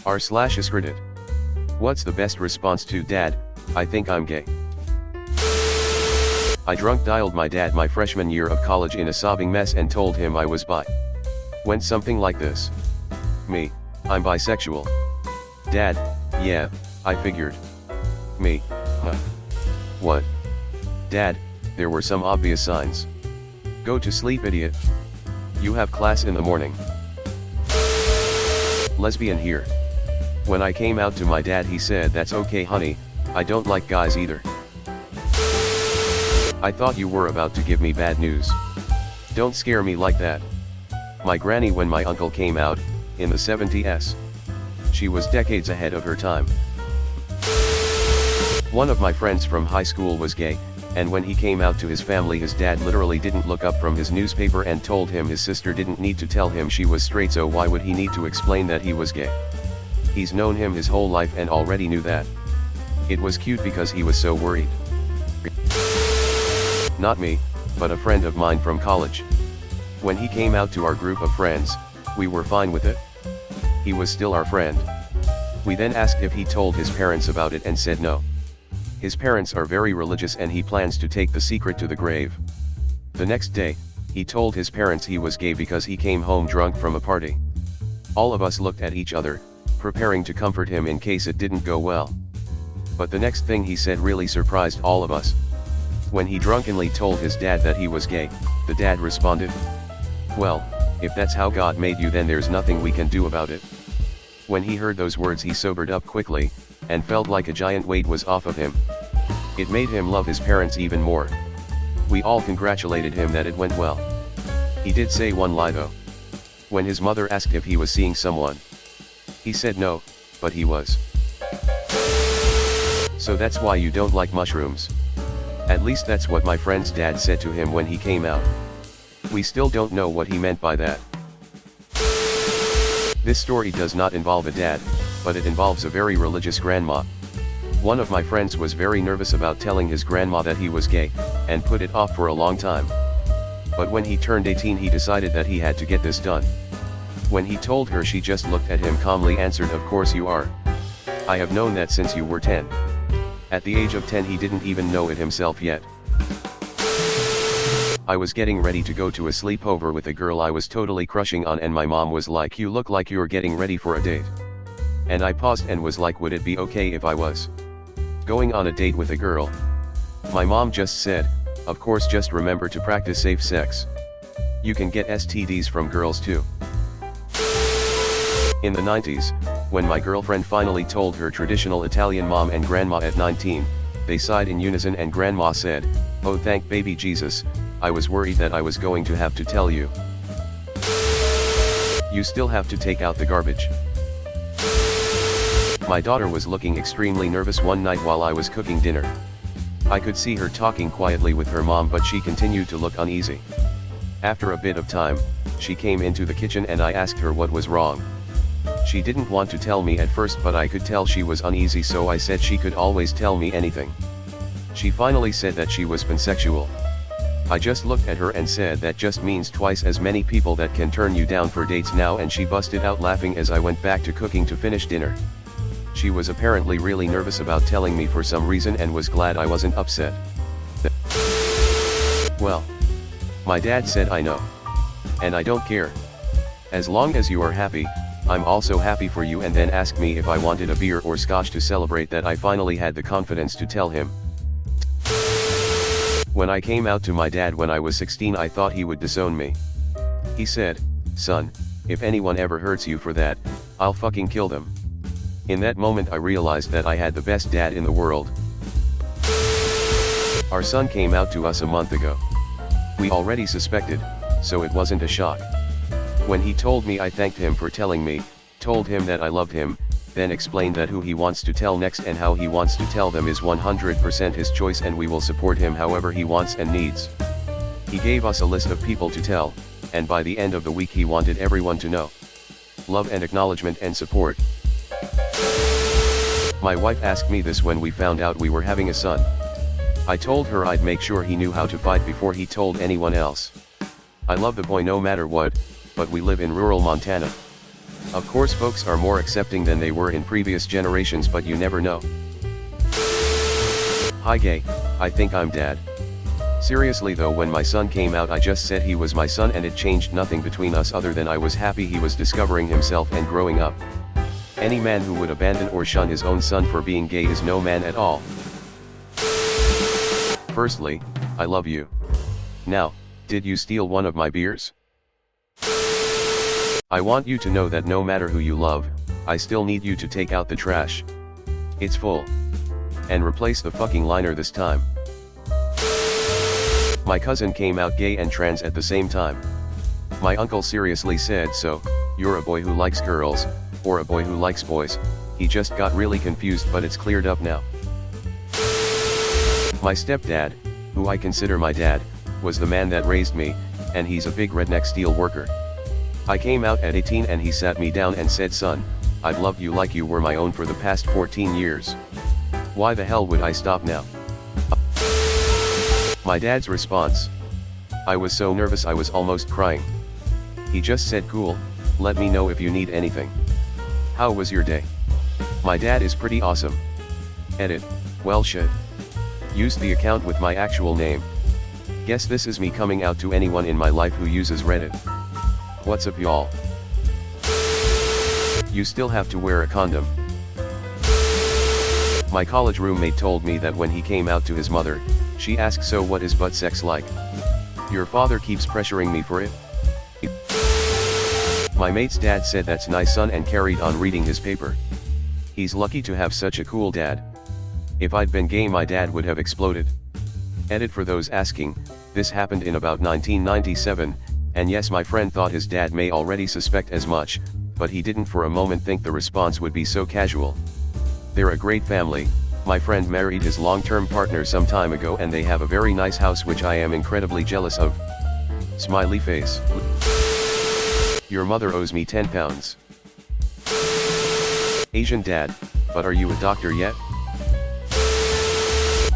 r/is credit. What's the best response to dad, I think I'm gay? I drunk dialed my dad my freshman year of college in a sobbing mess and told him I was bi. Went something like this. Me, I'm bisexual. Dad, yeah, I figured. Me, huh? What? Dad, there were some obvious signs. Go to sleep, idiot. You have class in the morning. Lesbian here. When I came out to my dad, he said, that's okay honey, I don't like guys either. I thought you were about to give me bad news. Don't scare me like that. My granny, when my uncle came out, in the 70s. She was decades ahead of her time. One of my friends from high school was gay, and when he came out to his family, his dad literally didn't look up from his newspaper and told him his sister didn't need to tell him she was straight, so why would he need to explain that he was gay? He's known him his whole life and already knew that. It was cute because he was so worried. Not me, but a friend of mine from college. When he came out to our group of friends, we were fine with it. He was still our friend. We then asked if he told his parents about it and said no. His parents are very religious and he plans to take the secret to the grave. The next day, he told his parents he was gay because he came home drunk from a party. All of us looked at each other, preparing to comfort him in case it didn't go well. But the next thing he said really surprised all of us. When he drunkenly told his dad that he was gay, the dad responded, "Well, if that's how God made you, then there's nothing we can do about it." When he heard those words, he sobered up quickly, and felt like a giant weight was off of him. It made him love his parents even more. We all congratulated him that it went well. He did say one lie though. When his mother asked if he was seeing someone, he said no, but he was. So that's why you don't like mushrooms. At least that's what my friend's dad said to him when he came out. We still don't know what he meant by that. This story does not involve a dad, but it involves a very religious grandma. One of my friends was very nervous about telling his grandma that he was gay, and put it off for a long time. But when he turned 18, he decided that he had to get this done. When he told her, she just looked at him calmly, answered, "Of course you are. I have known that since you were 10. At the age of 10 he didn't even know it himself yet. I was getting ready to go to a sleepover with a girl I was totally crushing on, and my mom was like, "You look like you're getting ready for a date." And I paused and was like, would it be okay if I was going on a date with a girl? My mom just said, "Of course, just remember to practice safe sex. You can get STDs from girls too." In the 90s, when my girlfriend finally told her traditional Italian mom and grandma at 19, they sighed in unison and grandma said, "Oh, thank baby Jesus, I was worried that I was going to have to tell you. You still have to take out the garbage." My daughter was looking extremely nervous one night while I was cooking dinner. I could see her talking quietly with her mom, but she continued to look uneasy. After a bit of time, she came into the kitchen and I asked her what was wrong. She didn't want to tell me at first, but I could tell she was uneasy, so I said she could always tell me anything. She finally said that she was pansexual. I just looked at her and said, "That just means twice as many people that can turn you down for dates now," and she busted out laughing as I went back to cooking to finish dinner. She was apparently really nervous about telling me for some reason and was glad I wasn't upset. Well, my dad said, "I know. And I don't care. As long as you are happy, I'm also happy for you," and then asked me if I wanted a beer or scotch to celebrate that I finally had the confidence to tell him. When I came out to my dad when I was 16, I thought he would disown me. He said, "Son, if anyone ever hurts you for that, I'll fucking kill them." In that moment I realized that I had the best dad in the world. Our son came out to us a month ago. We already suspected, so it wasn't a shock. When he told me, I thanked him for telling me, told him that I loved him, then explained that who he wants to tell next and how he wants to tell them is 100% his choice, and we will support him however he wants and needs. He gave us a list of people to tell, and by the end of the week he wanted everyone to know. Love and acknowledgement and support. My wife asked me this when we found out we were having a son. I told her I'd make sure he knew how to fight before he told anyone else. I love the boy no matter what, but we live in rural Montana. Of course folks are more accepting than they were in previous generations, but you never know. Hi gay, I think I'm dad. Seriously though, when my son came out I just said he was my son and it changed nothing between us other than I was happy he was discovering himself and growing up. Any man who would abandon or shun his own son for being gay is no man at all. Firstly, I love you. Now, did you steal one of my beers? I want you to know that no matter who you love, I still need you to take out the trash. It's full. And replace the fucking liner this time. My cousin came out gay and trans at the same time. My uncle seriously said, so, you're a boy who likes girls, or a boy who likes boys? He just got really confused, but it's cleared up now. My stepdad, who I consider my dad, was the man that raised me, and he's a big redneck steel worker. I came out at 18 and he sat me down and said, son, I've loved you like you were my own for the past 14 years. Why the hell would I stop now? My dad's response. I was so nervous I was almost crying. He just said, cool, let me know if you need anything. How was your day? My dad is pretty awesome. Edit, well shit. Used the account with my actual name. Guess this is me coming out to anyone in my life who uses Reddit. What's up y'all? You still have to wear a condom. My college roommate told me that when he came out to his mother, she asked, so what is butt sex like? Your father keeps pressuring me for it? My mate's dad said that's nice son and carried on reading his paper. He's lucky to have such a cool dad. If I'd been gay my dad would have exploded. Edit for those asking, this happened in about 1997, and yes my friend thought his dad may already suspect as much, but he didn't for a moment think the response would be so casual. They're a great family. My friend married his long-term partner some time ago and they have a very nice house which I am incredibly jealous of. Smiley face. Your mother owes me 10 pounds. Asian dad, but are you a doctor yet?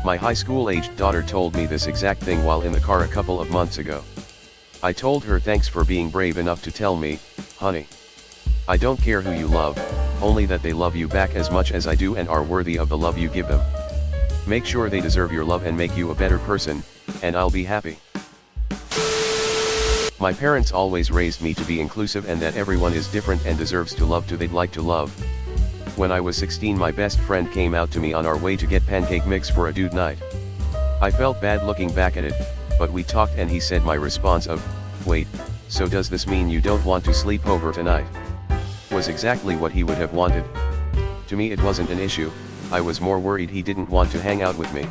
My high school-aged daughter told me this exact thing while in the car a couple of months ago. I told her thanks for being brave enough to tell me, honey. I don't care who you love, only that they love you back as much as I do and are worthy of the love you give them. Make sure they deserve your love and make you a better person, and I'll be happy. My parents always raised me to be inclusive and that everyone is different and deserves to love who they'd like to love. When I was 16 my best friend came out to me on our way to get pancake mix for a dude night. I felt bad looking back at it, but we talked and he said my response of, wait, so does this mean you don't want to sleep over tonight? Was exactly what he would have wanted. To me it wasn't an issue, I was more worried he didn't want to hang out with me.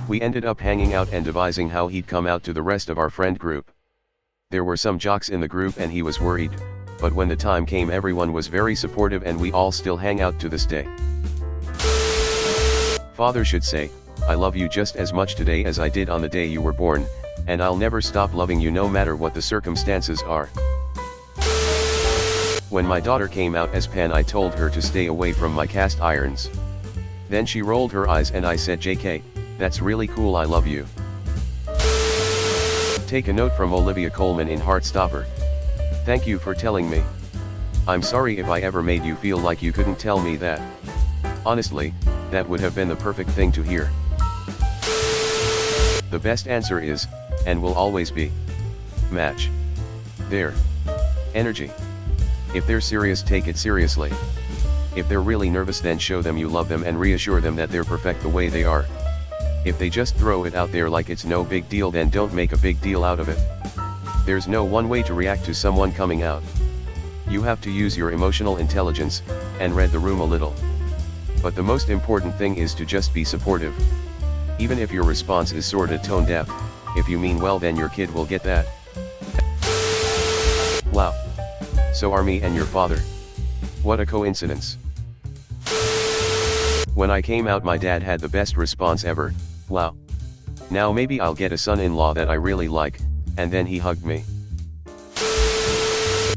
We ended up hanging out and devising how he'd come out to the rest of our friend group. There were some jocks in the group and he was worried, but when the time came everyone was very supportive and we all still hang out to this day. Father should say, I love you just as much today as I did on the day you were born, and I'll never stop loving you no matter what the circumstances are. When my daughter came out as pan I told her to stay away from my cast irons. Then she rolled her eyes and I said, JK, that's really cool, I love you. Take a note from Olivia Colman in Heartstopper. Thank you for telling me. I'm sorry if I ever made you feel like you couldn't tell me that. Honestly, that would have been the perfect thing to hear. The best answer is, and will always be, match their energy. If they're serious, take it seriously. If they're really nervous, then show them you love them and reassure them that they're perfect the way they are. If they just throw it out there like it's no big deal, then don't make a big deal out of it. There's no one way to react to someone coming out. You have to use your emotional intelligence, and read the room a little. But the most important thing is to just be supportive. Even if your response is sorta tone deaf, if you mean well then your kid will get that. Wow. So are me and your father. What a coincidence. When I came out my dad had the best response ever, wow. Now maybe I'll get a son-in-law that I really like, and then he hugged me.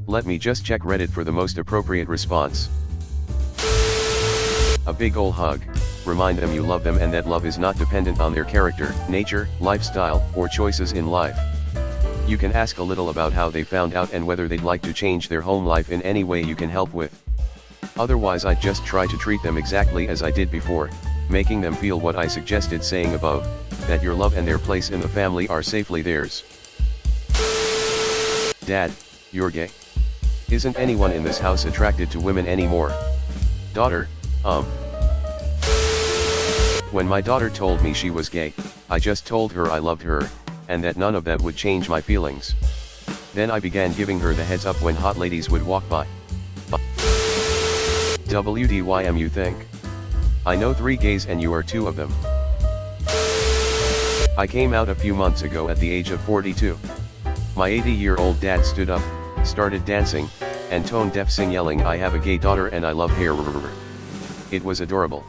Let me just check Reddit for the most appropriate response. A big ol' hug. Remind them you love them and that love is not dependent on their character, nature, lifestyle, or choices in life. You can ask a little about how they found out and whether they'd like to change their home life in any way you can help with. Otherwise I'd just try to treat them exactly as I did before, making them feel what I suggested saying above, that your love and their place in the family are safely theirs. Dad, you're gay? Isn't anyone in this house attracted to women anymore? Daughter, When my daughter told me she was gay, I just told her I loved her, and that none of that would change my feelings. Then I began giving her the heads up when hot ladies would walk by. WDYM you think? I know 3 gays and you are 2 of them. I came out a few months ago at the age of 42. My 80-year-old dad stood up, started dancing, and tone-deaf sing yelling I have a gay daughter and I love hair. It was adorable.